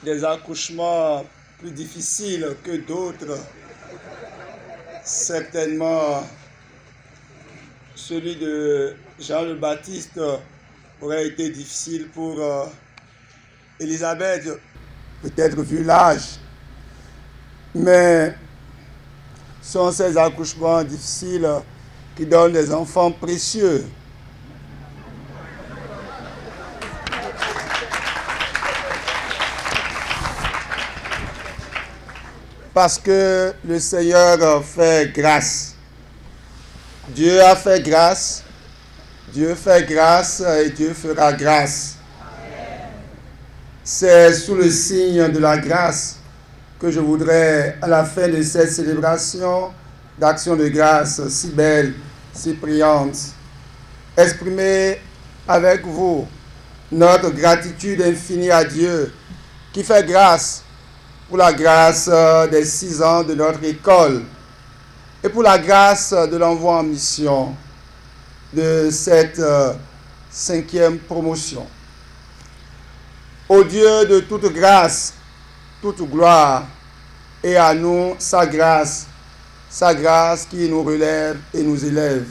des accouchements plus difficiles que d'autres. Certainement, celui de Jean le Baptiste aurait été difficile pour Élisabeth, peut-être vu l'âge. Mais sont ces accouchements difficiles qui donnent des enfants précieux. Parce que le Seigneur fait grâce. Dieu a fait grâce, Dieu fait grâce et Dieu fera grâce. C'est sous le signe de la grâce que je voudrais, à la fin de cette célébration d'action de grâce si belle, si brillante, exprimer avec vous notre gratitude infinie à Dieu qui fait grâce pour la grâce des 6 ans de notre école et pour la grâce de l'envoi en mission de cette 5e promotion. Ô Dieu de toute grâce, toute gloire, et à nous sa grâce qui nous relève et nous élève.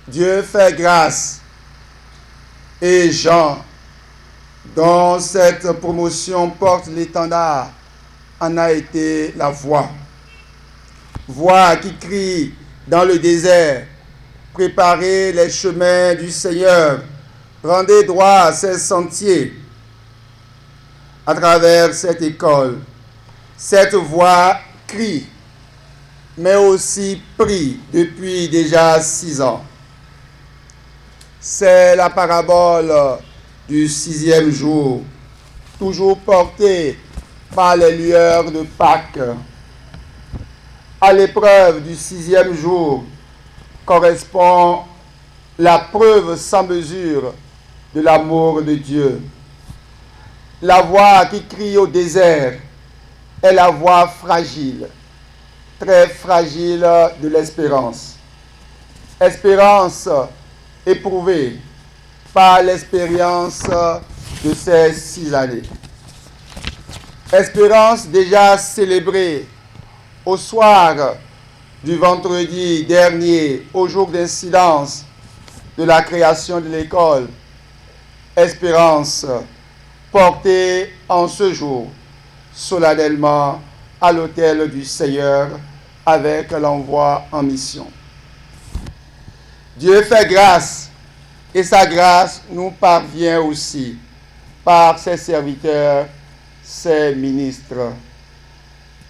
Dieu fait grâce, et Jean, dont cette promotion porte l'étendard, en a été la voix. Voix qui crie dans le désert, préparez les chemins du Seigneur, rendez droit ses sentiers. À travers cette école, cette voix crie, mais aussi prie depuis déjà 6 ans. C'est la parabole du 6e jour, toujours portée par les lueurs de Pâques. À l'épreuve du 6e jour correspond la preuve sans mesure de l'amour de Dieu. La voix qui crie au désert est la voix fragile, très fragile de l'espérance. Espérance éprouvée par l'expérience de ces 6 années. Espérance déjà célébrée au soir du vendredi dernier, au jour d'incidence de la création de l'école. Espérance portée en ce jour solennellement à l'autel du Seigneur avec l'envoi en mission. Dieu fait grâce et sa grâce nous parvient aussi par ses serviteurs, ses ministres.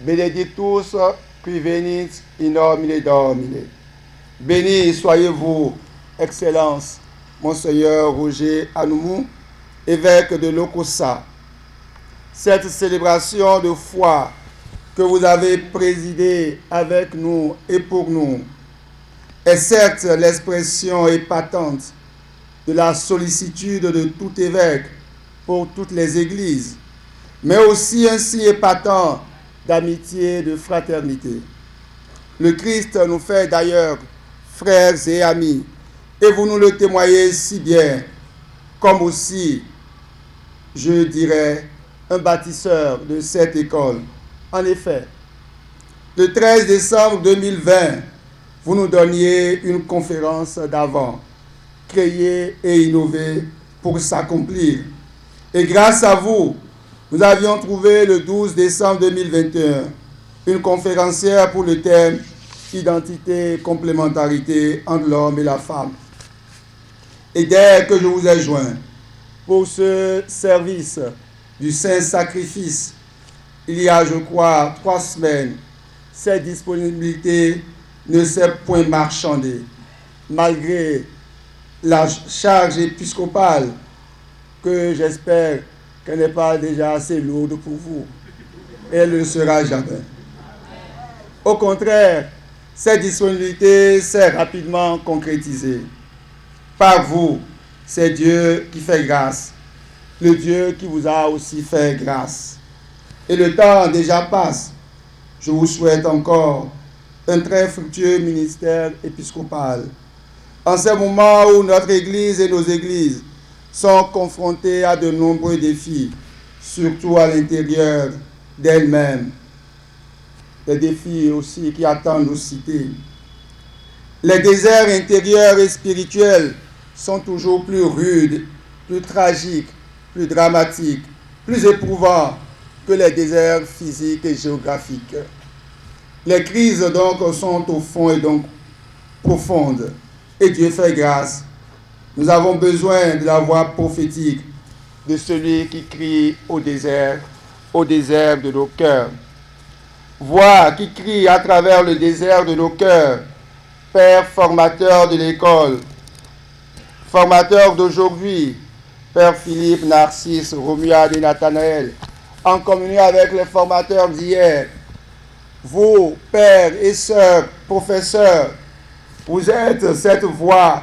Benedictus qui venit in nomine Domini. Béni soyez-vous, Excellence, Monseigneur Roger Anoumou, évêque de Lokossa. Cette célébration de foi que vous avez présidée avec nous et pour nous est certes l'expression épatante de la sollicitude de tout évêque pour toutes les églises, mais aussi un signe épatant d'amitié et de fraternité. Le Christ nous fait d'ailleurs frères et amis, et vous nous le témoignez si bien, comme aussi, je dirais, un bâtisseur de cette école. En effet, le 13 décembre 2020, vous nous donniez une conférence d'avant, créée et innovée pour s'accomplir. Et grâce à vous, nous avions trouvé le 12 décembre 2021 une conférencière pour le thème « Identité et complémentarité entre l'homme et la femme ». Et dès que je vous ai joint pour ce service du Saint-Sacrifice, il y a, je crois, 3 semaines, cette disponibilité ne s'est point marchandée, malgré la charge épiscopale que j'espère qu'elle n'est pas déjà assez lourde pour vous. Elle ne le sera jamais. Au contraire, cette disponibilité s'est rapidement concrétisée. Par vous, c'est Dieu qui fait grâce, le Dieu qui vous a aussi fait grâce. Et le temps déjà passe. Je vous souhaite encore un très fructueux ministère épiscopal. En ce moment où notre Église et nos églises sont confrontées à de nombreux défis, surtout à l'intérieur d'elles-mêmes. Des défis aussi qui attendent nos cités. Les déserts intérieurs et spirituels sont toujours plus rudes, plus tragiques, plus dramatiques, plus éprouvants que les déserts physiques et géographiques. Les crises donc sont au fond et donc profondes. Et Dieu fait grâce. Nous avons besoin de la voix prophétique de celui qui crie au désert de nos cœurs. Voix qui crie à travers le désert de nos cœurs. Père formateur de l'école, formateur d'aujourd'hui, Père Philippe, Narcisse, Romuald et Nathanaël, en communion avec les formateurs d'hier, vous, pères et sœurs, professeurs, vous êtes cette voix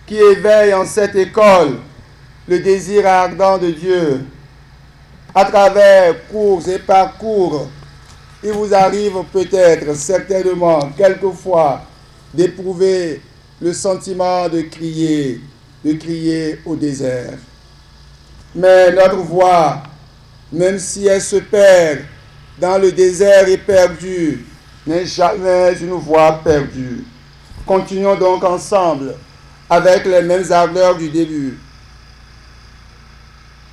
qui éveille en cette école le désir ardent de Dieu. À travers cours et parcours, il vous arrive peut-être, certainement, quelquefois, d'éprouver le sentiment de crier au désert. Mais notre voix, même si elle se perd dans le désert éperdu, n'est jamais une voix perdue. Continuons donc ensemble avec les mêmes ardeurs du début.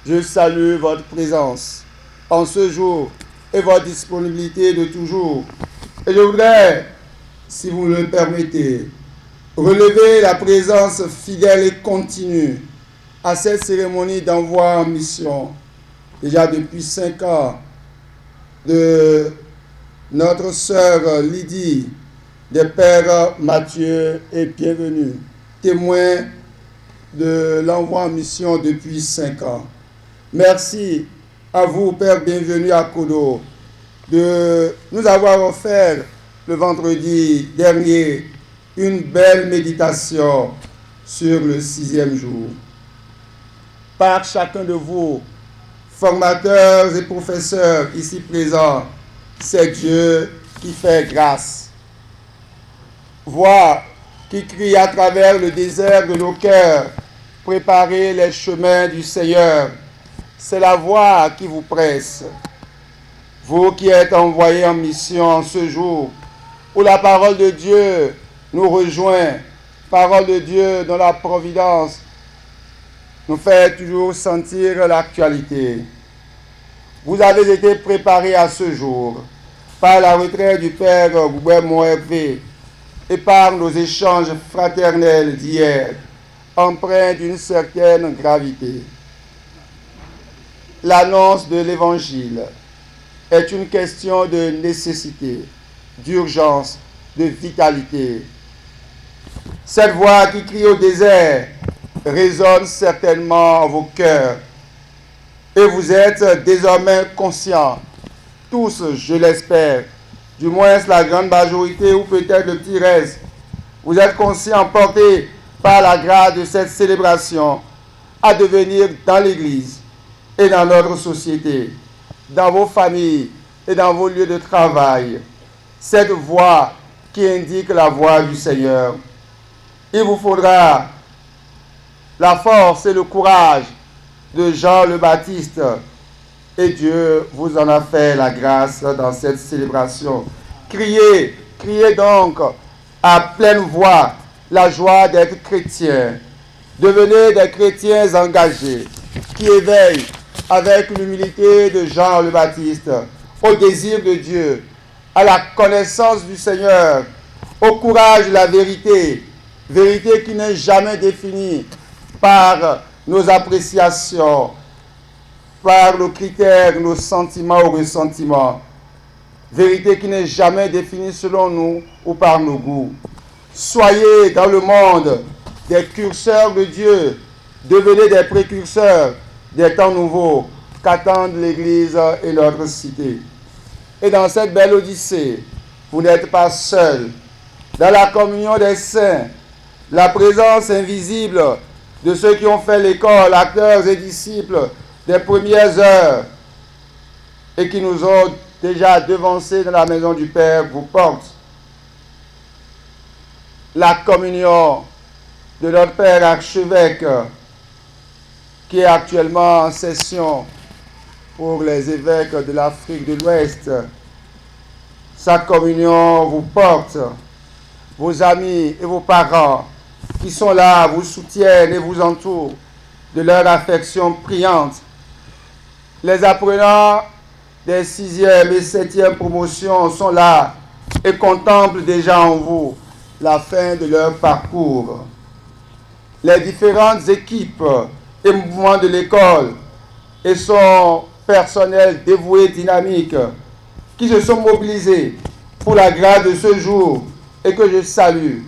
Je salue votre présence en ce jour et votre disponibilité de toujours. Et je voudrais, si vous le permettez, relever la présence fidèle et continue à cette cérémonie d'envoi en mission, déjà depuis 5 ans, de notre sœur Lydie, des pères Mathieu et Bienvenue, témoins de l'envoi en mission depuis 5 ans. Merci à vous, Père Bienvenu à Kodo, de nous avoir offert le vendredi dernier une belle méditation sur le 6e jour. Par chacun de vous, formateurs et professeurs ici présents, c'est Dieu qui fait grâce. Voix qui crie à travers le désert de nos cœurs, préparez les chemins du Seigneur. C'est la voix qui vous presse. Vous qui êtes envoyés en mission en ce jour, où la parole de Dieu nous rejoint, parole de Dieu dont la providence nous fait toujours sentir l'actualité. Vous avez été préparés à ce jour par la retraite du Père Goubermont Hervé et par nos échanges fraternels d'hier, empreints d'une certaine gravité. L'annonce de l'Évangile est une question de nécessité, d'urgence, de vitalité. Cette voix qui crie au désert résonne certainement en vos cœurs. Et vous êtes désormais conscients, tous, je l'espère, du moins la grande majorité ou peut-être le petit reste, vous êtes conscients, portés par la grâce de cette célébration, à devenir dans l'Église et dans notre société, dans vos familles et dans vos lieux de travail, cette voix qui indique la voix du Seigneur. Il vous faudra la force et le courage de Jean le Baptiste, et Dieu vous en a fait la grâce dans cette célébration. Criez, criez donc à pleine voix la joie d'être chrétien. Devenez des chrétiens engagés qui éveillent avec l'humilité de Jean le Baptiste au désir de Dieu, à la connaissance du Seigneur, au courage de la vérité, vérité qui n'est jamais définie par nos appréciations, par nos critères, nos sentiments ou ressentiments. Vérité qui n'est jamais définie selon nous ou par nos goûts. Soyez dans le monde des curseurs de Dieu, devenez des précurseurs des temps nouveaux qu'attendent l'Église et notre cité. Et dans cette belle odyssée, vous n'êtes pas seuls. Dans la communion des saints, la présence invisible de ceux qui ont fait l'école, acteurs et disciples des premières heures et qui nous ont déjà devancés dans la maison du Père vous porte. La communion de notre Père archevêque qui est actuellement en session pour les évêques de l'Afrique de l'Ouest. Sa communion vous porte, vos amis et vos parents qui sont là, vous soutiennent et vous entourent de leur affection priante. Les apprenants des 6e et 7e promotions sont là et contemplent déjà en vous la fin de leur parcours. Les différentes équipes et mouvements de l'école et son personnel dévoué, dynamique, qui se sont mobilisés pour la grâce de ce jour et que je salue,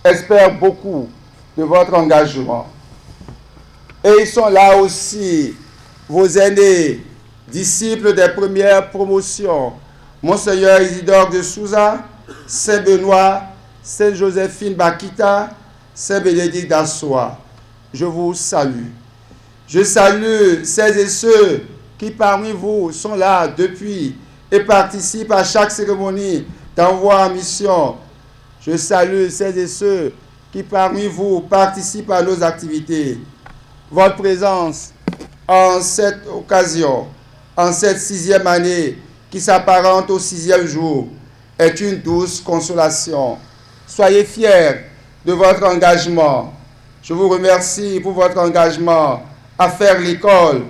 espèrent beaucoup de votre engagement. Et ils sont là aussi, vos aînés, disciples des premières promotions, Monseigneur Isidore de Souza, Saint Benoît, Sainte Joséphine Bakita, Saint Bénédicte d'Assois. Je vous salue. Je salue celles et ceux qui parmi vous sont là depuis et participent à chaque cérémonie d'envoi en mission. Je salue celles et ceux qui parmi vous participent à nos activités. Votre présence en cette occasion, en cette 6e année qui s'apparente au 6e jour, est une douce consolation. Soyez fiers de votre engagement. Je vous remercie pour votre engagement à faire l'école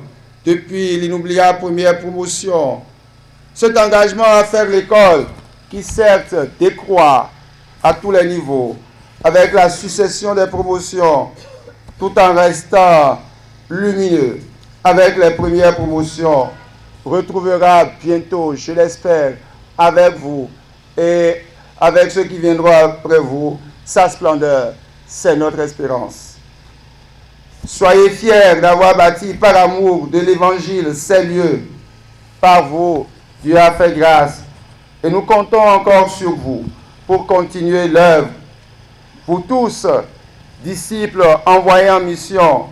depuis l'inoubliable première promotion. Cet engagement à faire l'école qui certes décroît à tous les niveaux avec la succession des promotions tout en restant lumineux avec les premières promotions retrouvera bientôt, je l'espère, avec vous et avec ceux qui viendront après vous, sa splendeur. C'est notre espérance. Soyez fiers d'avoir bâti par amour de l'Évangile ces lieux. Par vous, Dieu a fait grâce. Et nous comptons encore sur vous pour continuer l'œuvre. Vous tous, disciples envoyés en mission,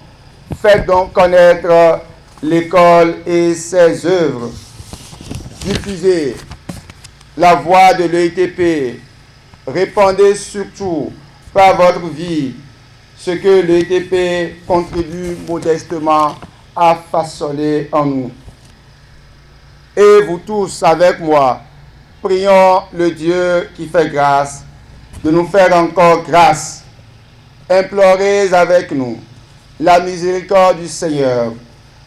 faites donc connaître l'école et ses œuvres. Diffusez la voix de l'EITP. Répandez surtout par votre vie ce que l'EITP contribue modestement à façonner en nous. Et vous tous avec moi, prions le Dieu qui fait grâce de nous faire encore grâce. Implorez avec nous la miséricorde du Seigneur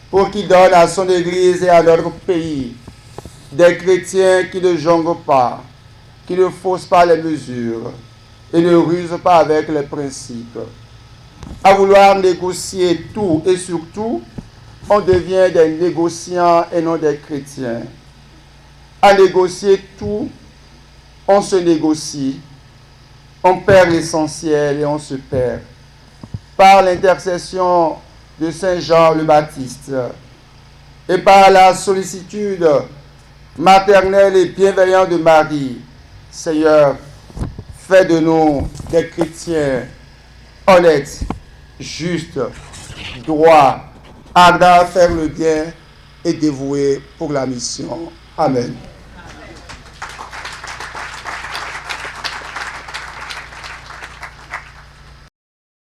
pour qu'il donne à son Église et à notre pays des chrétiens qui ne jonglent pas, qui ne faussent pas les mesures et ne rusent pas avec les principes. À vouloir négocier tout et surtout, on devient des négociants et non des chrétiens. À négocier tout, on se négocie, on perd l'essentiel et on se perd. Par l'intercession de Saint Jean le Baptiste et par la sollicitude maternelle et bienveillante de Marie, Seigneur, fais de nous des chrétiens honnêtes, justes, droits, ardents à faire le bien et dévoués pour la mission. Amen.